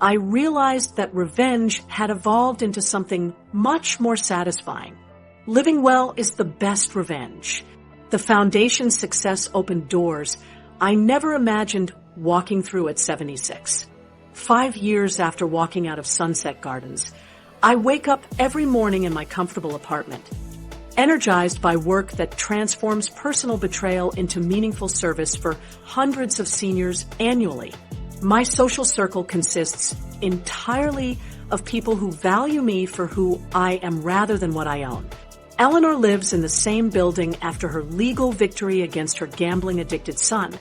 I realized that revenge had evolved into something much more satisfying. Living well is the best revenge. The foundation's success opened doors I never imagined walking through at 76. 5 years after walking out of Sunset Gardens, I wake up every morning in my comfortable apartment, energized by work that transforms personal betrayal into meaningful service for hundreds of seniors annually. My social circle consists entirely of people who value me for who I am rather than what I own. Eleanor lives in the same building after her legal victory against her gambling-addicted son,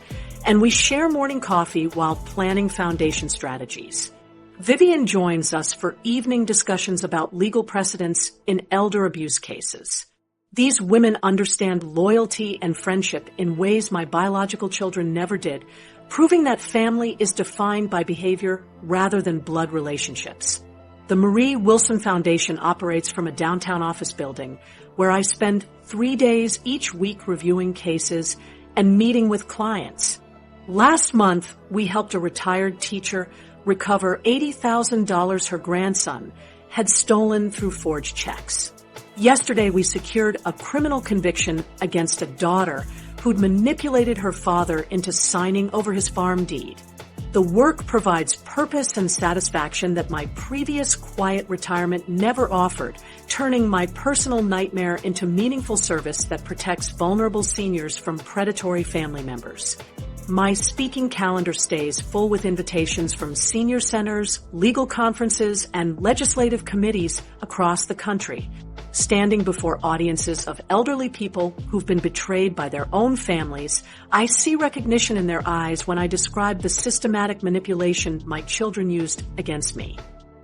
and we share morning coffee while planning foundation strategies. Vivian joins us for evening discussions about legal precedents in elder abuse cases. These women understand loyalty and friendship in ways my biological children never did, proving that family is defined by behavior rather than blood relationships. The Marie Wilson Foundation operates from a downtown office building where I spend 3 days each week reviewing cases and meeting with clients. Last month, we helped a retired teacher recover $80,000 her grandson had stolen through forged checks. Yesterday, we secured a criminal conviction against a daughter who'd manipulated her father into signing over his farm deed. The work provides purpose and satisfaction that my previous quiet retirement never offered, turning my personal nightmare into meaningful service that protects vulnerable seniors from predatory family members. My speaking calendar stays full with invitations from senior centers, legal conferences, and legislative committees across the country. Standing before audiences of elderly people who've been betrayed by their own families, I see recognition in their eyes when I describe the systematic manipulation my children used against me.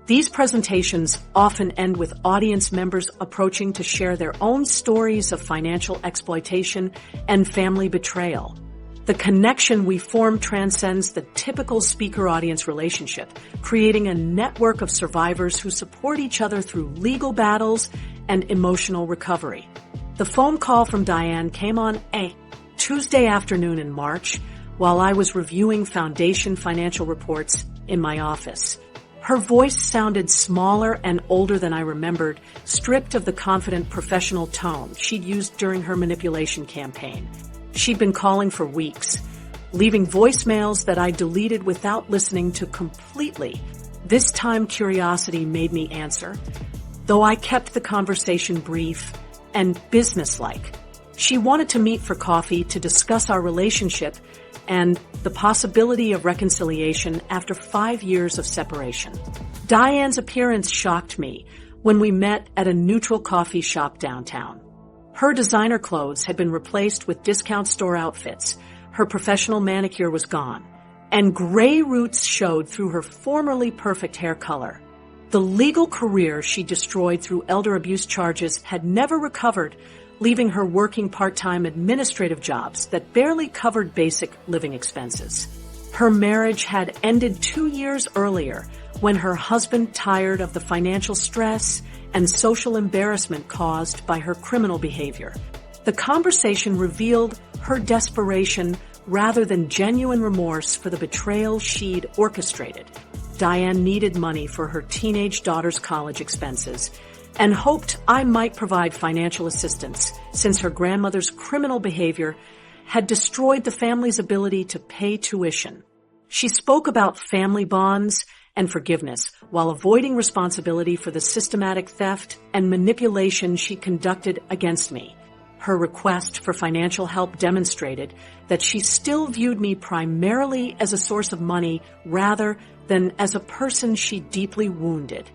These presentations often end with audience members approaching to share their own stories of financial exploitation and family betrayal. The connection we form transcends the typical speaker-audience relationship, creating a network of survivors who support each other through legal battles and emotional recovery. The phone call from Diane came on a Tuesday afternoon in March while I was reviewing foundation financial reports in my office. Her voice sounded smaller and older than I remembered, stripped of the confident professional tone she'd used during her manipulation campaign. She'd been calling for weeks, leaving voicemails that I deleted without listening to completely. This time curiosity made me answer, though I kept the conversation brief and businesslike. She wanted to meet for coffee to discuss our relationship and the possibility of reconciliation after 5 years of separation. Diane's appearance shocked me when we met at a neutral coffee shop downtown. Her designer clothes had been replaced with discount store outfits. Her professional manicure was gone, and gray roots showed through her formerly perfect hair color. The legal career she destroyed through elder abuse charges had never recovered, leaving her working part-time administrative jobs that barely covered basic living expenses. Her marriage had ended 2 years earlier when her husband, tired of the financial stress and social embarrassment caused by her criminal behavior. The conversation revealed her desperation rather than genuine remorse for the betrayal she'd orchestrated. Diane needed money for her teenage daughter's college expenses and hoped I might provide financial assistance since her grandmother's criminal behavior had destroyed the family's ability to pay tuition. She spoke about family bonds and forgiveness while avoiding responsibility for the systematic theft and manipulation she conducted against me. Her request for financial help demonstrated that she still viewed me primarily as a source of money rather than as a person she deeply wounded.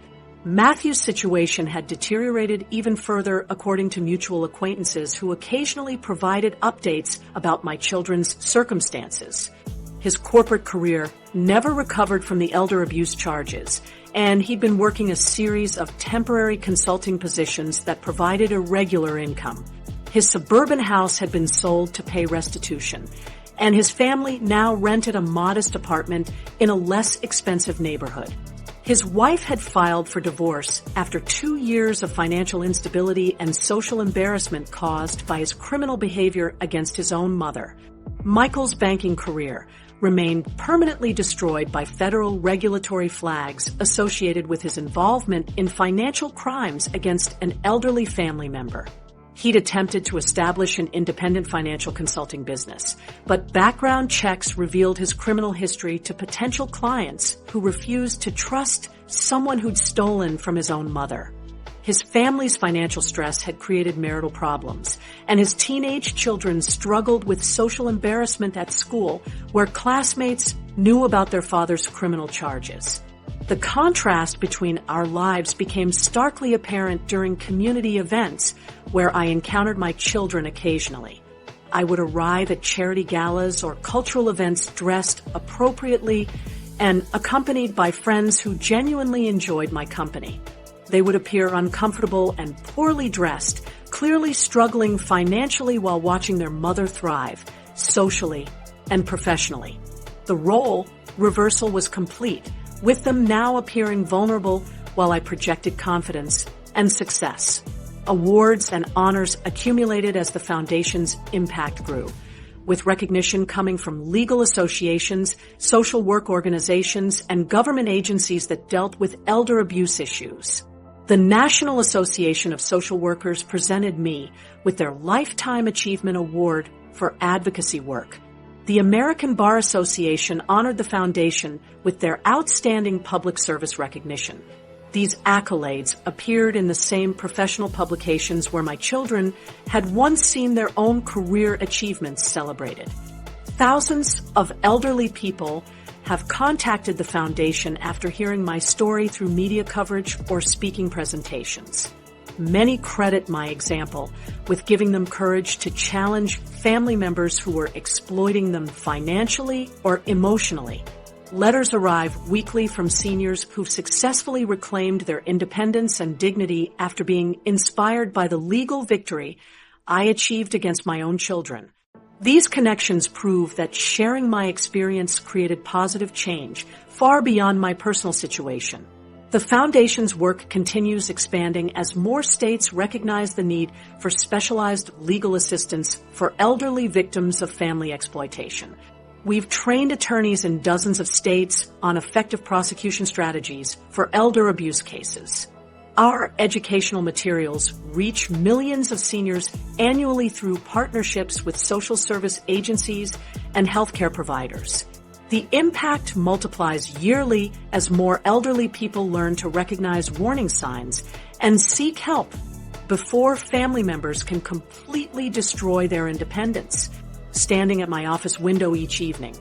Matthew's situation had deteriorated even further according to mutual acquaintances who occasionally provided updates about my children's circumstances. His corporate career never recovered from the elder abuse charges, and he'd been working a series of temporary consulting positions that provided irregular income. His suburban house had been sold to pay restitution, and his family now rented a modest apartment in a less expensive neighborhood. His wife had filed for divorce after 2 years of financial instability and social embarrassment caused by his criminal behavior against his own mother. Michael's banking career remained permanently destroyed by federal regulatory flags associated with his involvement in financial crimes against an elderly family member. He'd attempted to establish an independent financial consulting business, but background checks revealed his criminal history to potential clients who refused to trust someone who'd stolen from his own mother. His family's financial stress had created marital problems, and his teenage children struggled with social embarrassment at school, where classmates knew about their father's criminal charges. The contrast between our lives became starkly apparent during community events, where I encountered my children occasionally. I would arrive at charity galas or cultural events dressed appropriately and accompanied by friends who genuinely enjoyed my company. They would appear uncomfortable and poorly dressed, clearly struggling financially while watching their mother thrive, socially and professionally. The role reversal was complete, with them now appearing vulnerable while I projected confidence and success. Awards and honors accumulated as the foundation's impact grew, with recognition coming from legal associations, social work organizations, and government agencies that dealt with elder abuse issues. The National Association of Social Workers presented me with their Lifetime Achievement Award for advocacy work. The American Bar Association honored the foundation with their Outstanding Public Service recognition. These accolades appeared in the same professional publications where my children had once seen their own career achievements celebrated. Thousands of elderly people have contacted the foundation after hearing my story through media coverage or speaking presentations. Many credit my example with giving them courage to challenge family members who were exploiting them financially or emotionally. Letters arrive weekly from seniors who've successfully reclaimed their independence and dignity after being inspired by the legal victory I achieved against my own children. These connections prove that sharing my experience created positive change far beyond my personal situation. The Foundation's work continues expanding as more states recognize the need for specialized legal assistance for elderly victims of family exploitation. We've trained attorneys in dozens of states on effective prosecution strategies for elder abuse cases. Our educational materials reach millions of seniors annually through partnerships with social service agencies and healthcare providers. The impact multiplies yearly as more elderly people learn to recognize warning signs and seek help before family members can completely destroy their independence. Standing at my office window each evening,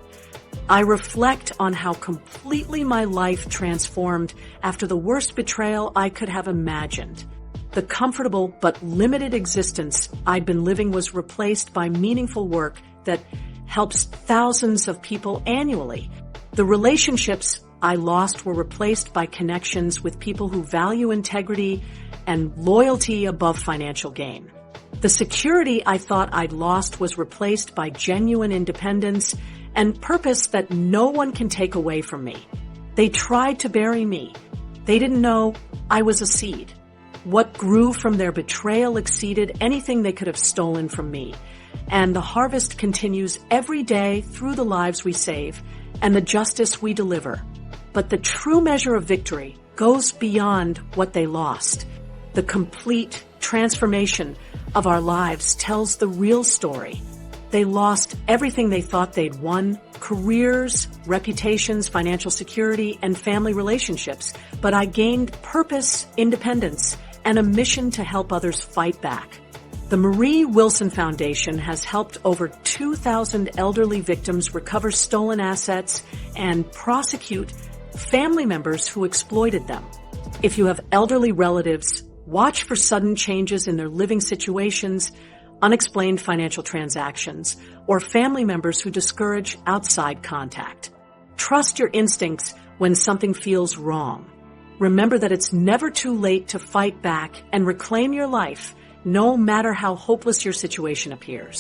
I reflect on how completely my life transformed after the worst betrayal I could have imagined. The comfortable but limited existence I'd been living was replaced by meaningful work that helps thousands of people annually. The relationships I lost were replaced by connections with people who value integrity and loyalty above financial gain. The security I thought I'd lost was replaced by genuine independence and purpose that no one can take away from me. They tried to bury me. They didn't know I was a seed. What grew from their betrayal exceeded anything they could have stolen from me. And the harvest continues every day through the lives we save and the justice we deliver. But the true measure of victory goes beyond what they lost. The complete transformation of our lives tells the real story. They lost everything they thought they'd won: careers, reputations, financial security, and family relationships. But I gained purpose, independence, and a mission to help others fight back. The Marie Wilson Foundation has helped over 2,000 elderly victims recover stolen assets and prosecute family members who exploited them. If you have elderly relatives, watch for sudden changes in their living situations, unexplained financial transactions, or family members who discourage outside contact. Trust your instincts when something feels wrong. Remember that it's never too late to fight back and reclaim your life, no matter how hopeless your situation appears.